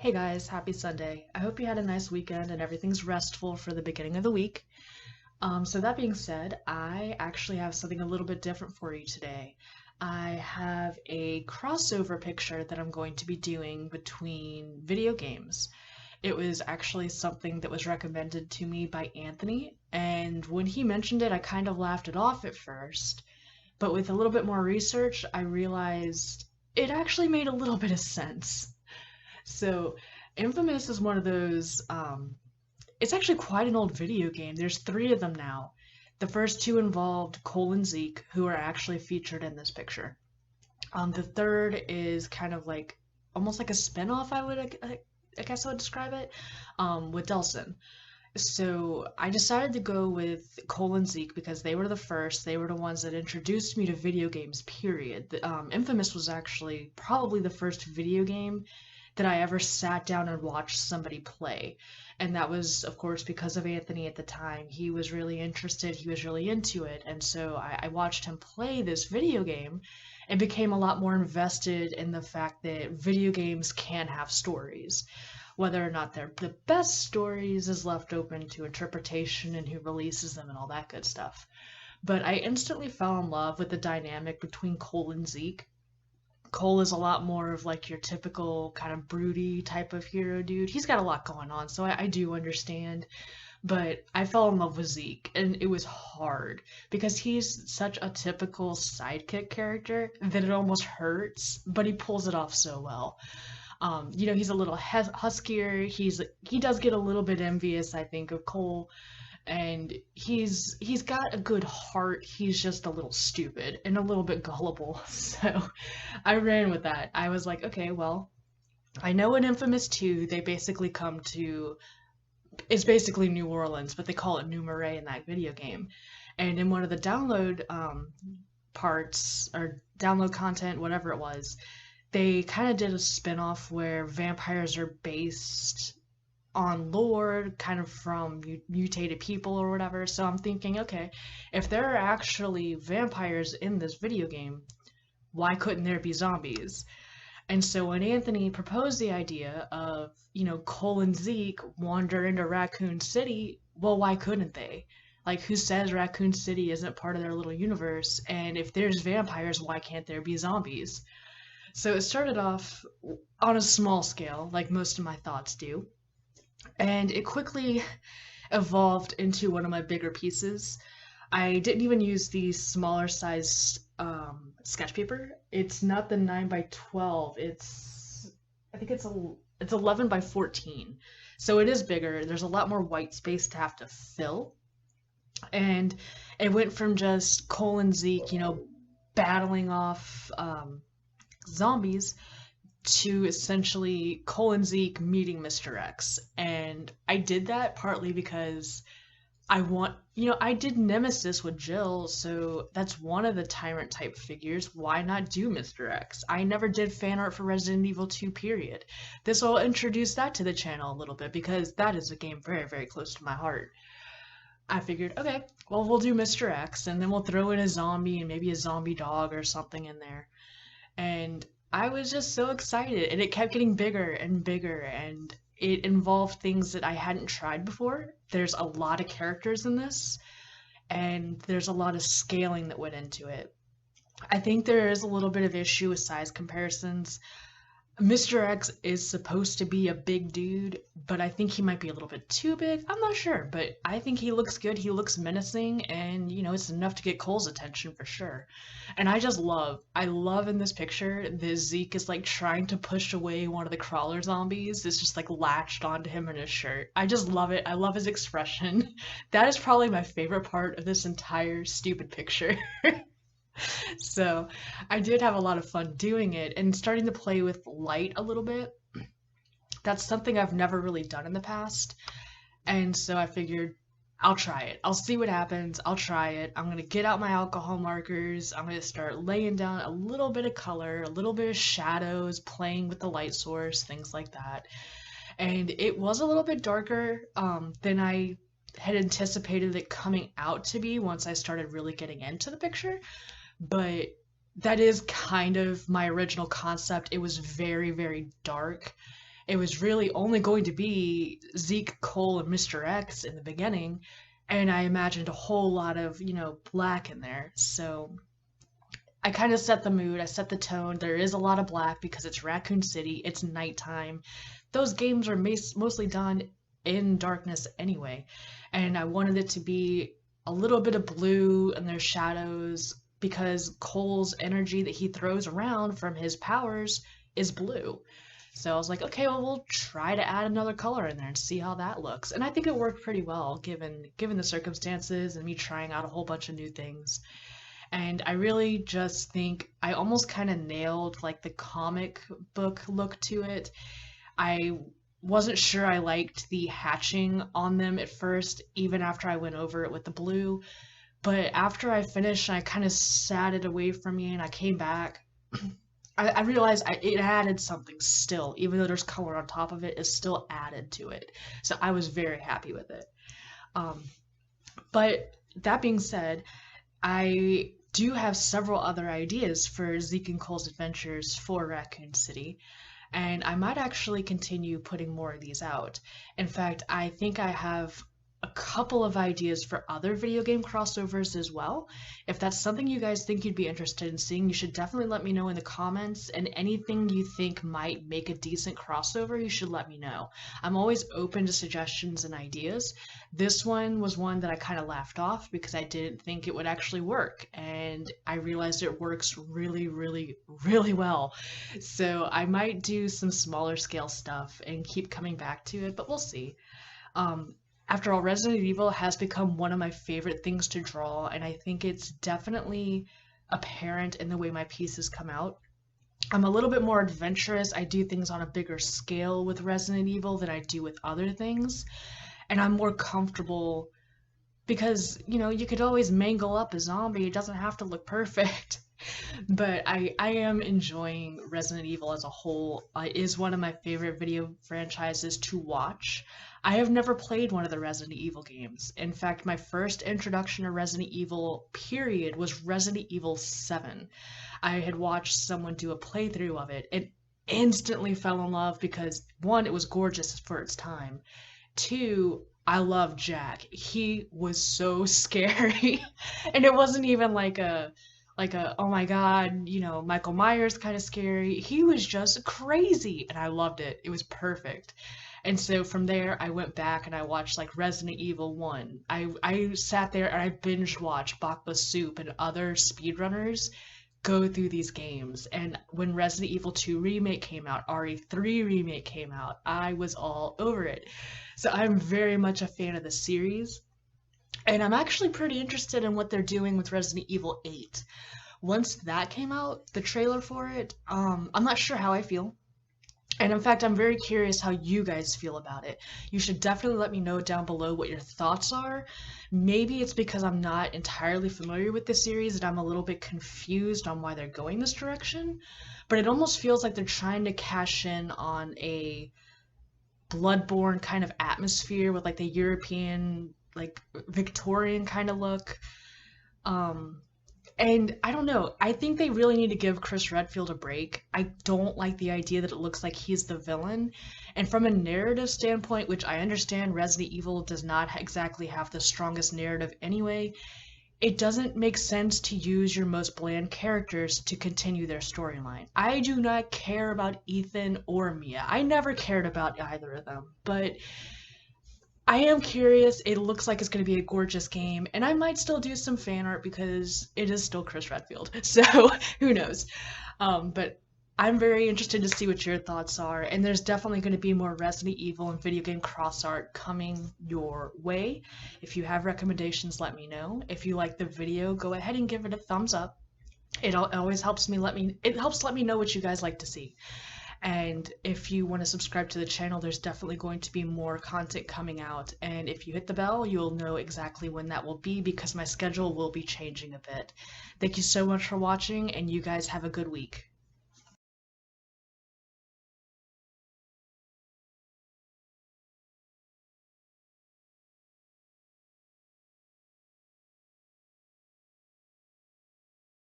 Hey guys, happy Sunday. I hope you had a nice weekend and everything's restful for the beginning of the week. So that being said, I actually have something a little bit different for you today. I have a crossover picture that I'm going to be doing between video games. It was actually something that was recommended to me by Anthony, and when he mentioned it, I kind of laughed it off at first. But with a little bit more research, I realized it actually made a little bit of sense. So, inFAMOUS is one of those. It's actually quite an old video game. There's three of them now. The first two involved Cole and Zeke, who are actually featured in this picture. The third is kind of like almost like a spin-off, I guess I would describe it, with Delson. So I decided to go with Cole and Zeke because they were the first. They were the ones that introduced me to video games, period. inFAMOUS was actually probably the first video game that I ever sat down and watched somebody play. And that was, of course, because of Anthony at the time. He was really interested, he was really into it. And so I watched him play this video game and became a lot more invested in the fact that video games can have stories. Whether or not they're the best stories is left open to interpretation and who releases them and all that good stuff. But I instantly fell in love with the dynamic between Cole and Zeke. Cole is a lot more of like your typical kind of broody type of hero dude. He's got a lot going on, so I do understand. But I fell in love with Zeke, and it was hard because he's such a typical sidekick character that it almost hurts, but he pulls it off so well. He's a little huskier. He does get a little bit envious, I think, of Cole, and he's got a good heart. He's just a little stupid and a little bit gullible. So I ran with that. I was like, okay, well, I know in inFAMOUS 2 they basically come to it's basically New Orleans, but they call it New Marais in that video game. And in one of the download parts or download content, whatever it was, they kind of did a spin-off where vampires are based on lore, kind of from mutated people or whatever. So I'm thinking, okay, if there are actually vampires in this video game, why couldn't there be zombies? And so when Anthony proposed the idea of, Cole and Zeke wander into Raccoon City, well, why couldn't they? Like, who says Raccoon City isn't part of their little universe? And if there's vampires, why can't there be zombies? So it started off on a small scale, like most of my thoughts do, and it quickly evolved into one of my bigger pieces. I didn't even use the smaller sized sketch paper. It's not the 9 by 12. I think it's 11 by 14. So it is bigger. There's a lot more white space to have to fill. And it went from just Cole and Zeke, battling off zombies to essentially Cole and Zeke meeting Mr.X. And I did that partly because I did Nemesis with Jill, so that's one of the tyrant type figures. Why not do Mr.X? I never did fan art for Resident Evil 2, period. This will introduce that to the channel a little bit because that is a game very, very close to my heart. I figured, okay, well, we'll do Mr.X, and then we'll throw in a zombie and maybe a zombie dog or something in there. And I was just so excited, and it kept getting bigger and bigger, and it involved things that I hadn't tried before. There's a lot of characters in this, and there's a lot of scaling that went into it. I think there is a little bit of issue with size comparisons. Mr.X is supposed to be a big dude, but I think he might be a little bit too big. I'm not sure, but I think he looks good. He looks menacing, and it's enough to get Cole's attention for sure. And I love in this picture that Zeke is like trying to push away one of the crawler zombies that's just like latched onto him in his shirt. I just love it. I love his expression. That is probably my favorite part of this entire stupid picture. So I did have a lot of fun doing it and starting to play with light a little bit. That's something I've never really done in the past. And so I figured I'll try it. I'll see what happens. I'll try it. I'm going to get out my alcohol markers. I'm going to start laying down a little bit of color, a little bit of shadows, playing with the light source, things like that. And it was a little bit darker than I had anticipated it coming out to be once I started really getting into the picture. But that is kind of my original concept. It was very, very dark. it was really only going to be Zeke, Cole, and Mr.X in the beginning, and I imagined a whole lot of, black in there. So I kind of set the mood, I set the tone. There is a lot of black because it's Raccoon City, it's nighttime. Those games are mostly done in darkness anyway, and I wanted it to be a little bit of blue and there's shadows because Cole's energy that he throws around from his powers is blue. So I was like, okay, well, we'll try to add another color in there and see how that looks. And I think it worked pretty well given the circumstances and me trying out a whole bunch of new things. And I really just think I almost kind of nailed like the comic book look to it. I wasn't sure I liked the hatching on them at first, even after I went over it with the blue. But after I finished, I kind of sat it away from me and I came back. I realized it added something still, even though there's color on top of it, it's still added to it. So I was very happy with it. But that being said, I do have several other ideas for Zeke and Cole's adventures for Raccoon City, and I might actually continue putting more of these out. In fact, I think I have a couple of ideas for other video game crossovers as well. If that's something you guys think you'd be interested in seeing, you should definitely let me know in the comments, and anything you think might make a decent crossover, you should let me know. I'm always open to suggestions and ideas. This one was one that I kind of laughed off because I didn't think it would actually work, and I realized it works really, really, really well. So I might do some smaller scale stuff and keep coming back to it, but we'll see. After all, Resident Evil has become one of my favorite things to draw, and I think it's definitely apparent in the way my pieces come out. I'm a little bit more adventurous. I do things on a bigger scale with Resident Evil than I do with other things, and I'm more comfortable because, you could always mangle up a zombie. It doesn't have to look perfect. But I am enjoying Resident Evil as a whole. It is one of my favorite video franchises to watch. I have never played one of the Resident Evil games. In fact, my first introduction to Resident Evil, period, was Resident Evil 7. I had watched someone do a playthrough of it and instantly fell in love because, one, it was gorgeous for its time. Two, I love Jack. He was so scary. And it wasn't even like a oh my god, Michael Myers kind of scary. He was just crazy and I loved it. It was perfect. And so from there I went back and I watched like Resident Evil 1. I sat there and I binge watched Bakba Soup and other speedrunners go through these games. And when Resident Evil 2 Remake came out, RE3 Remake came out, I was all over it. So I'm very much a fan of the series. And I'm actually pretty interested in what they're doing with Resident Evil 8. Once that came out, the trailer for it, I'm not sure how I feel. And in fact, I'm very curious how you guys feel about it. You should definitely let me know down below what your thoughts are. Maybe it's because I'm not entirely familiar with the series and I'm a little bit confused on why they're going this direction. But it almost feels like they're trying to cash in on a Bloodborne kind of atmosphere with like the European, like Victorian kind of look. And I don't know, I think they really need to give Chris Redfield a break. I don't like the idea that it looks like he's the villain. And from a narrative standpoint, which I understand Resident Evil does not exactly have the strongest narrative anyway, it doesn't make sense to use your most bland characters to continue their storyline. I do not care about Ethan or Mia. I never cared about either of them, but I am curious. It looks like it's going to be a gorgeous game, and I might still do some fan art because it is still Chris Redfield, so who knows. But I'm very interested to see what your thoughts are, and there's definitely going to be more Resident Evil and video game cross art coming your way. If you have recommendations, let me know. If you like the video, go ahead and give it a thumbs up. It always helps me let me know what you guys like to see. And if you want to subscribe to the channel, there's definitely going to be more content coming out. And if you hit the bell, you'll know exactly when that will be because my schedule will be changing a bit. Thank you so much for watching, and you guys have a good week.